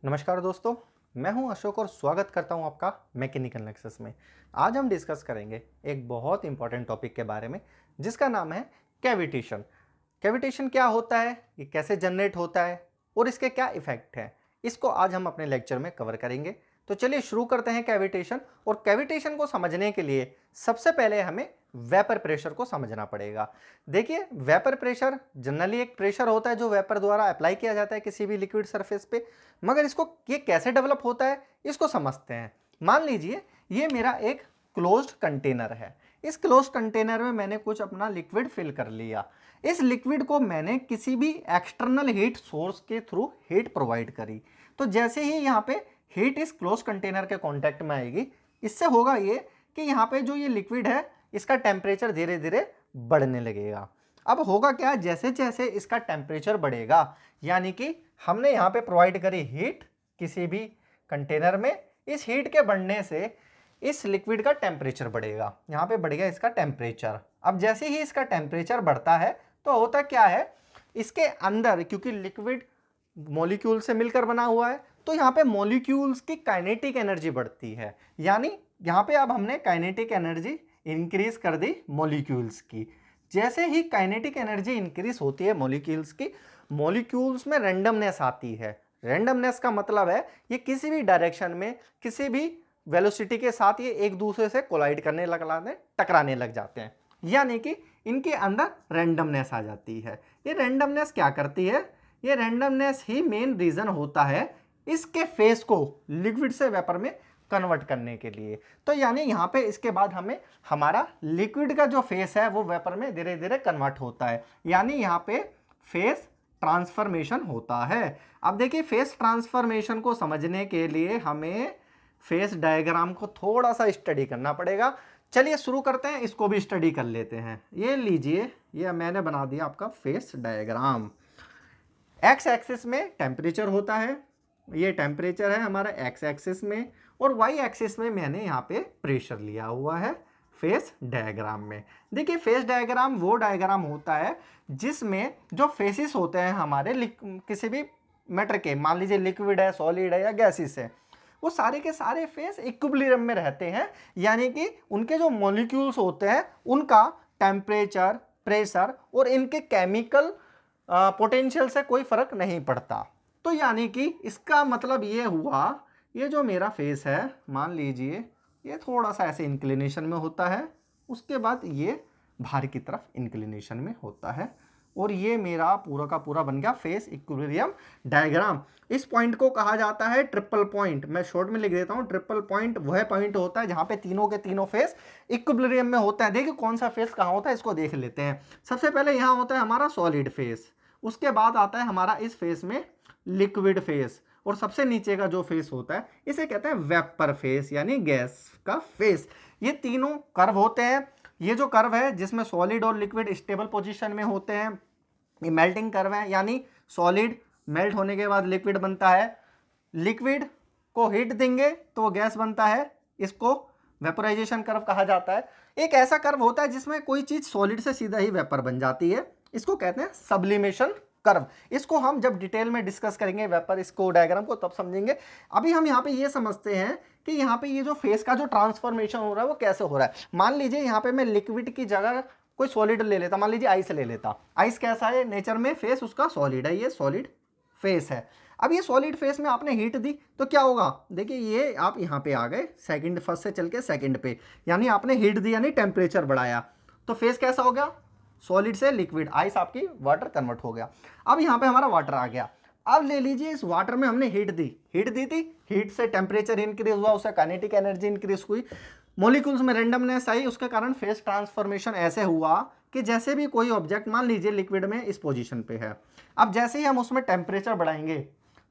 नमस्कार दोस्तों, मैं हूं अशोक और स्वागत करता हूं आपका मैकेनिकल नेक्सस में। आज हम डिस्कस करेंगे एक बहुत इंपॉर्टेंट टॉपिक के बारे में जिसका नाम है कैविटेशन। कैविटेशन क्या होता है, ये कैसे जनरेट होता है और इसके क्या इफेक्ट हैं, इसको आज हम अपने लेक्चर में कवर करेंगे। तो चलिए शुरू करते हैं कैविटेशन। और कैविटेशन को समझने के लिए सबसे पहले हमें वेपर प्रेशर को समझना पड़ेगा। देखिए, वेपर प्रेशर जनरली एक प्रेशर होता है जो वेपर द्वारा अप्लाई किया जाता है किसी भी लिक्विड सरफेस पे। मगर इसको ये कैसे डेवलप होता है इसको समझते हैं। मान लीजिए ये मेरा एक क्लोज्ड कंटेनर है। इस क्लोज्ड कंटेनर में मैंने कुछ अपना लिक्विड फिल कर लिया। इस लिक्विड को मैंने किसी भी एक्सटर्नल हीट सोर्स के थ्रू हीट प्रोवाइड करी। तो जैसे ही यहाँ पे हीट इस क्लोज कंटेनर के कांटेक्ट में आएगी, इससे होगा ये कि यहाँ पे जो ये लिक्विड है इसका टेम्परेचर धीरे धीरे बढ़ने लगेगा। अब होगा क्या, जैसे जैसे इसका टेम्परेचर बढ़ेगा, यानी कि हमने यहाँ पे प्रोवाइड करी हीट किसी भी कंटेनर में, इस हीट के बढ़ने से इस लिक्विड का टेम्परेचर बढ़ेगा। यहाँ पे बढ़ गया इसका टेम्परेचर। अब जैसे ही इसका टेम्परेचर बढ़ता है तो होता क्या है, इसके अंदर क्योंकि लिक्विड मॉलिक्यूल से मिलकर बना हुआ है तो यहाँ पे मॉलिक्यूल्स की काइनेटिक एनर्जी बढ़ती है। यानी यहाँ पे अब हमने काइनेटिक एनर्जी इंक्रीज कर दी मॉलिक्यूल्स की। जैसे ही काइनेटिक एनर्जी इंक्रीज होती है मॉलिक्यूल्स की, मॉलिक्यूल्स में रैंडमनेस आती है। रैंडमनेस का मतलब है ये किसी भी डायरेक्शन में किसी भी वेलोसिटी के साथ ये एक दूसरे से कोलाइड करने टकराने लग जाते हैं, यानी कि इनके अंदर रैंडमनेस आ जाती है। ये रैंडमनेस क्या करती है, ये रैंडमनेस ही मेन रीजन होता है इसके फेस को लिक्विड से वेपर में कन्वर्ट करने के लिए। तो यानी यहाँ पे इसके बाद हमें हमारा लिक्विड का जो फेस है वो वेपर में धीरे धीरे कन्वर्ट होता है, यानी यहाँ पे फेस ट्रांसफॉर्मेशन होता है। अब देखिए, फेस ट्रांसफॉर्मेशन को समझने के लिए हमें फेस डायग्राम को थोड़ा सा स्टडी करना पड़ेगा। चलिए शुरू करते हैं, इसको भी स्टडी कर लेते हैं। ये लीजिए, ये मैंने बना दिया आपका फेस डायग्राम। एक्स एक्सिस में टेम्परेचर होता है, ये टेम्परेचर है हमारा एक्स एक्सिस में, और वाई एक्सिस में मैंने यहाँ पे प्रेशर लिया हुआ है फेस डायग्राम में। देखिए, फेस डायग्राम वो डायग्राम होता है जिसमें जो फेसिस होते हैं हमारे किसी भी मैटर के, मान लीजिए लिक्विड है, सॉलिड है या गैसेस है, वो सारे के सारे फेस इक्विलिब्रियम में रहते हैं। यानी कि उनके जो मॉलिक्यूल्स होते हैं उनका टेम्परेचर, प्रेशर और इनके केमिकल पोटेंशियल से कोई फर्क नहीं पड़ता। तो यानी कि इसका मतलब ये हुआ, ये जो मेरा फेस है मान लीजिए ये थोड़ा सा ऐसे इंक्लिनेशन में होता है, उसके बाद ये बाहर की तरफ इंक्लिनेशन में होता है, और ये मेरा पूरा का पूरा बन गया फेस इक्विलिब्रियम डायग्राम। इस पॉइंट को कहा जाता है ट्रिपल पॉइंट। मैं शॉर्ट में लिख देता हूँ, ट्रिपल पॉइंट वह पॉइंट होता है जहाँ पे तीनों के तीनों फेस इक्विलिब्रियम में होता है। देखिए कौन सा फेस कहाँ होता है इसको देख लेते हैं। सबसे पहले यहाँ होता है हमारा सॉलिड फेस, उसके बाद आता है हमारा इस फेस में लिक्विड फेस, और सबसे नीचे का जो फेस होता है इसे कहते हैं वेपर फेस यानी गैस का फेस। ये तीनों कर्व होते हैं। ये जो कर्व है जिसमें सॉलिड और लिक्विड स्टेबल पोजीशन में होते हैं, ये मेल्टिंग कर्व है, यानी सॉलिड मेल्ट होने के बाद लिक्विड बनता है, लिक्विड को हीट देंगे तो वो गैस बनता है, इसको वेपोराइजेशन कर्व कहा जाता है। एक ऐसा कर्व होता है जिसमें कोई चीज सॉलिड से सीधा ही वेपर बन जाती है, इसको कहते हैं सब्लिमेशन कर्व। इसको हम जब डिटेल में डिस्कस करेंगे वेपर इसको डायग्राम को तब समझेंगे। अभी हम यहाँ पे ये समझते हैं कि यहाँ पे ये जो फेस का जो ट्रांसफॉर्मेशन हो रहा है वो कैसे हो रहा है। मान लीजिए यहाँ पे मैं लिक्विड की जगह कोई सॉलिड ले लेता, मान लीजिए आइस ले लेता। आइस कैसा है नेचर में, फेस उसका सॉलिड है, ये सॉलिड फेस है। अब ये सॉलिड फेस में आपने हीट दी तो क्या होगा, देखिए ये आप यहाँ पे आ गए सेकंड, फर्स्ट से चल के सेकंड पे, यानी आपने हीट दी यानी टेम्परेचर बढ़ाया, तो फेस कैसा हो गया, सॉलिड से लिक्विड, आइस आपकी वाटर कन्वर्ट हो गया। अब यहाँ पे हमारा वाटर आ गया। अब ले लीजिए इस वाटर में हमने हीट दी थी, हीट से टेम्परेचर इंक्रीज हुआ, उससे काइनेटिक एनर्जी इंक्रीज हुई, मॉलिक्यूल्स में रैंडमनेस आई, उसके कारण फेस ट्रांसफॉर्मेशन ऐसे हुआ कि जैसे भी कोई ऑब्जेक्ट मान लीजिए लिक्विड में इस पोजीशन पे है, अब जैसे ही हम उसमें टेम्परेचर बढ़ाएंगे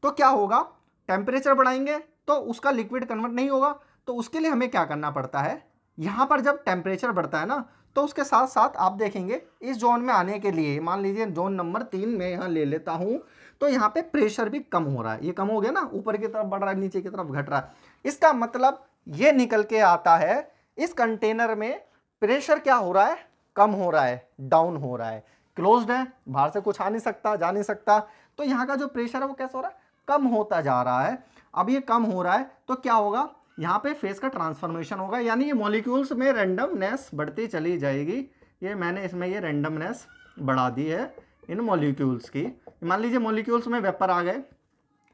तो क्या होगा, टेम्परेचर बढ़ाएंगे तो उसका लिक्विड कन्वर्ट नहीं होगा। तो उसके लिए हमें क्या करना पड़ता है, यहाँ पर जब टेम्परेचर बढ़ता है ना तो उसके साथ साथ आप देखेंगे इस जोन में आने के लिए, मान लीजिए जोन नंबर 3 में यहाँ ले लेता हूँ, तो यहाँ पे प्रेशर भी कम हो रहा है, ये कम हो गया ना, ऊपर की तरफ बढ़ रहा है नीचे की तरफ घट रहा है। इसका मतलब ये निकल के आता है इस कंटेनर में प्रेशर क्या हो रहा है, कम हो रहा है, डाउन हो रहा है। क्लोज्ड है, बाहर से कुछ आ नहीं सकता, जा नहीं सकता, तो यहाँ का जो प्रेशर है वो कैसा हो रहा है, कम होता जा रहा है। अब ये कम हो रहा है तो क्या होगा, यहाँ पे फेस का ट्रांसफॉर्मेशन होगा, यानी ये मॉलिक्यूल्स में रैंडमनेस बढ़ती चली जाएगी। ये मैंने इसमें ये रैंडमनेस बढ़ा दी है इन मॉलिक्यूल्स की। मान लीजिए मॉलिक्यूल्स में वेपर आ गए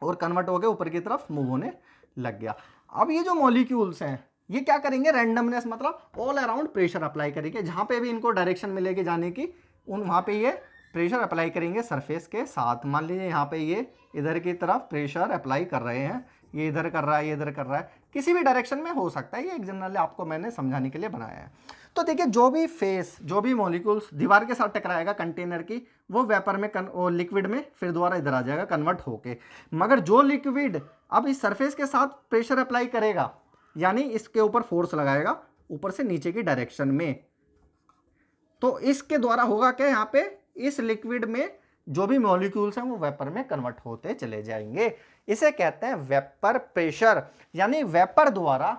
और कन्वर्ट हो गए, ऊपर की तरफ मूव होने लग गया। अब ये जो मॉलिक्यूल्स हैं ये क्या करेंगे, रैंडमनेस मतलब ऑल अराउंड प्रेशर अप्लाई करेंगे, जहाँ पे भी इनको डायरेक्शन मिलेगी जाने की वहाँ पे ये प्रेशर अप्लाई करेंगे सरफेस के साथ। मान लीजिए यहाँ पे ये इधर की तरफ प्रेशर अप्लाई कर रहे हैं, ये इधर कर रहा है, ये इधर कर रहा है, किसी भी डायरेक्शन में हो सकता है, ये एक जनरली आपको मैंने समझाने के लिए बनाया है। तो देखिए जो भी फेस, जो भी मॉलिक्यूल्स दीवार के साथ टकराएगा कंटेनर की, वो वेपर में और लिक्विड में फिर दोबारा इधर आ जाएगा कन्वर्ट होके। मगर जो लिक्विड अब इस सरफेस के साथ प्रेशर अप्लाई करेगा, यानी इसके ऊपर फोर्स लगाएगा ऊपर से नीचे की डायरेक्शन में, तो इसके द्वारा होगा क्या, यहाँ पे इस लिक्विड में जो भी मॉलिक्यूल्स हैं वो वेपर में कन्वर्ट होते चले जाएंगे। इसे कहते हैं वेपर प्रेशर, यानी वेपर द्वारा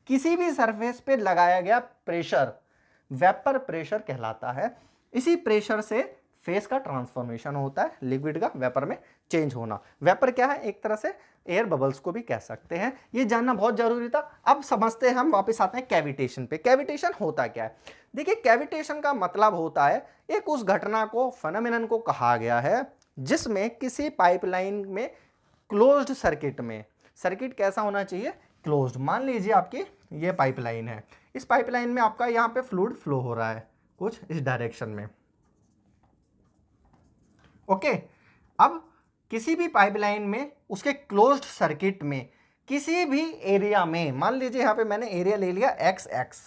किसी भी सरफेस पे लगाया गया प्रेशर वेपर प्रेशर कहलाता है। इसी प्रेशर से फेस का ट्रांसफॉर्मेशन होता है, लिक्विड का वेपर में चेंज होना। वेपर क्या है, एक तरह से एयर बबल्स को भी कह सकते हैं। ये जानना बहुत जरूरी था। अब समझते हैं, हम वापस आते हैं कैविटेशन पे। कैविटेशन होता क्या है, देखिए कैविटेशन का मतलब होता है एक उस घटना को, फेनोमेनन को कहा गया है जिसमें किसी पाइपलाइन में क्लोज्ड सर्किट में, सर्किट कैसा होना चाहिए, क्लोज्ड। मान लीजिए आपकी ये पाइपलाइन है, इस पाइपलाइन में आपका यहाँ पे फ्लूइड फ्लो हो रहा है कुछ इस डायरेक्शन में, ओके। अब किसी भी पाइपलाइन में उसके क्लोज्ड सर्किट में किसी भी एरिया में, मान लीजिए यहाँ पे मैंने एरिया ले लिया XX,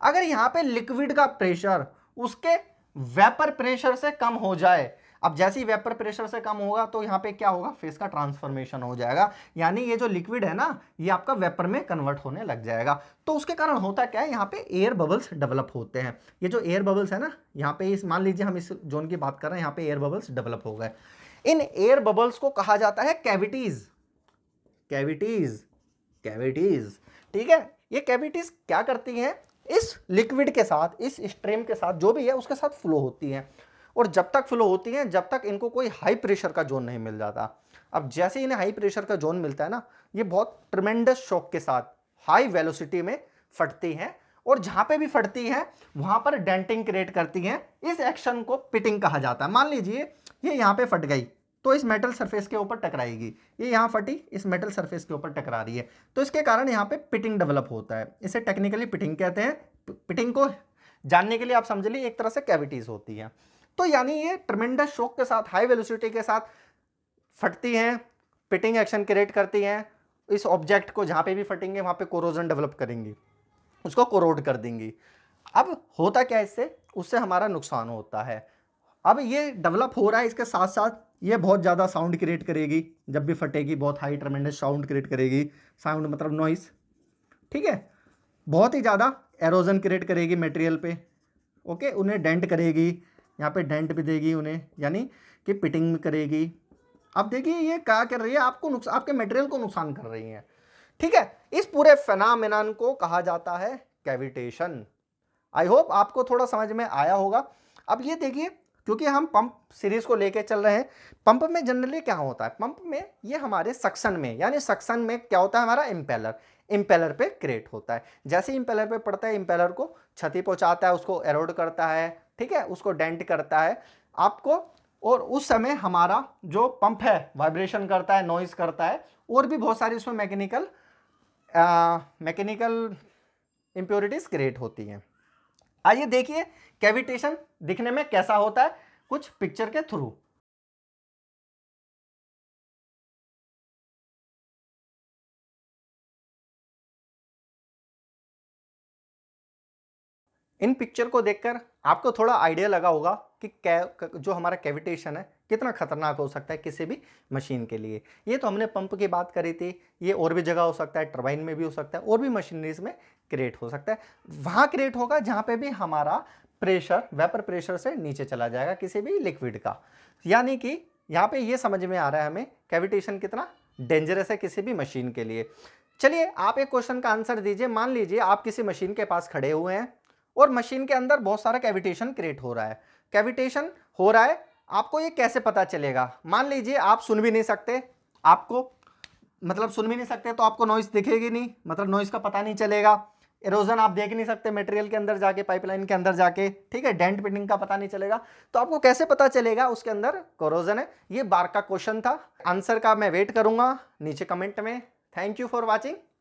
अगर यहाँ पे लिक्विड का प्रेशर उसके वेपर प्रेशर से कम हो जाए, अब जैसे ही वेपर प्रेशर से कम होगा तो यहाँ पे क्या होगा, फेस का ट्रांसफॉर्मेशन हो जाएगा, यानी ये जो लिक्विड है ना ये आपका वेपर में कन्वर्ट होने लग जाएगा। तो उसके कारण होता क्या है, यहाँ पे एयर बबल्स डेवलप होते हैं। ये जो एयर बबल्स है ना, यहाँ पे इस, मान लीजिए हम इस जोन की बात कर रहे हैं, यहाँ पे एयर बबल्स डेवलप हो गए। इन एयर बबल्स को कहा जाता है कैविटीज। कैविटीज, कैविटीज, ठीक है। ये कैविटीज क्या करती हैं, इस लिक्विड के साथ, इस स्ट्रीम के साथ जो भी है उसके साथ फ्लो होती हैं, और जब तक फ्लो होती हैं जब तक इनको कोई हाई प्रेशर का जोन नहीं मिल जाता। अब जैसे ही इन्हें हाई प्रेशर का जोन मिलता है ना, ये बहुत ट्रिमेंडस शॉक के साथ हाई वेलोसिटी में फटती हैं, और जहां पे भी फटती हैं वहां पर डेंटिंग क्रिएट करती हैं। इस एक्शन को पिटिंग कहा जाता है। मान लीजिए ये यहाँ पे फट गई तो इस मेटल सरफेस के ऊपर टकराएगी, ये यहाँ फटी इस मेटल सरफेस के ऊपर टकरा रही है, तो इसके कारण यहाँ पे पिटिंग डेवलप होता है। इसे टेक्निकली पिटिंग कहते हैं। पिटिंग को जानने के लिए आप समझ लीजिए एक तरह से कैविटीज होती हैं। तो यानी ये ट्रिमेंडस शॉक के साथ, हाई वेलोसिटी के साथ फटती हैं, पिटिंग एक्शन क्रिएट करती हैं। इस ऑब्जेक्ट को जहाँ पे भी फटेंगे वहाँ पे कोरोजन डेवलप करेंगी, उसको कोरोड कर देंगी। अब होता क्या इससे, उससे हमारा नुकसान होता है। अब ये डेवलप हो रहा है, इसके साथ साथ ये बहुत ज़्यादा साउंड क्रिएट करेगी, जब भी फटेगी बहुत हाई ट्रिमेंडस साउंड क्रिएट करेगी। साउंड मतलब नॉइस, ठीक है। बहुत ही ज़्यादा एरोजन क्रिएट करेगी मटेरियल पे, ओके। उन्हें डेंट करेगी, यहाँ पे डेंट भी देगी उन्हें, यानी कि पिटिंग करेगी। अब देखिए ये क्या कर रही है, आपको नुकसान, आपके मटेरियल को नुकसान कर रही है, ठीक है। इस पूरे फेनोमेनन को कहा जाता है कैविटेशन। आई होप आपको थोड़ा समझ में आया होगा। अब ये देखिए, क्योंकि हम पंप सीरीज को लेके चल रहे हैं, पंप में जनरली क्या होता है, पंप में ये हमारे सक्शन में, यानी सक्शन में क्या होता है, हमारा इम्पेलर, इम्पेलर पे क्रिएट होता है। जैसे इम्पेलर पे पड़ता है, इम्पेलर को क्षति पहुंचाता है, उसको एरोड करता है, ठीक है, उसको डेंट करता है आपको। और उस समय हमारा जो पंप है वाइब्रेशन करता है, नॉइज करता है, और भी बहुत सारी उसमें मैकेनिकल इंप्योरिटीज क्रिएट होती हैं। आइए देखिए कैविटेशन दिखने में कैसा होता है, कुछ पिक्चर के थ्रू। इन पिक्चर को देखकर आपको थोड़ा आइडिया लगा होगा कि जो हमारा कैविटेशन है कितना खतरनाक हो सकता है किसी भी मशीन के लिए। ये तो हमने पंप की बात करी थी, ये और भी जगह हो सकता है, टरबाइन में भी हो सकता है, और भी मशीनरीज में क्रिएट हो सकता है। वहां क्रिएट होगा जहां पे भी हमारा प्रेशर वेपर प्रेशर से नीचे चला जाएगा किसी भी लिक्विड का। यानी कि यहाँ पे ये समझ में आ रहा है हमें कैविटेशन कितना डेंजरस है किसी भी मशीन के लिए। चलिए आप एक क्वेश्चन का आंसर दीजिए। मान लीजिए आप किसी मशीन के पास खड़े हुए हैं और मशीन के अंदर बहुत सारा कैविटेशन क्रिएट हो रहा है। कैविटेशन हो रहा है, आपको ये कैसे पता चलेगा? मान लीजिए आप सुन भी नहीं सकते आपको मतलब सुन भी नहीं सकते तो आपको नॉइस दिखेगी नहीं, मतलब नॉइस का पता नहीं चलेगा। इरोजन आप देख नहीं सकते मटेरियल के अंदर जाके, पाइपलाइन के अंदर जाके, ठीक है। डेंट पिटिंग का पता नहीं चलेगा, तो आपको कैसे पता चलेगा उसके अंदर कोरोजन है? ये बार का क्वेश्चन था। आंसर का मैं वेट करूंगा नीचे कमेंट में। Thank you for watching.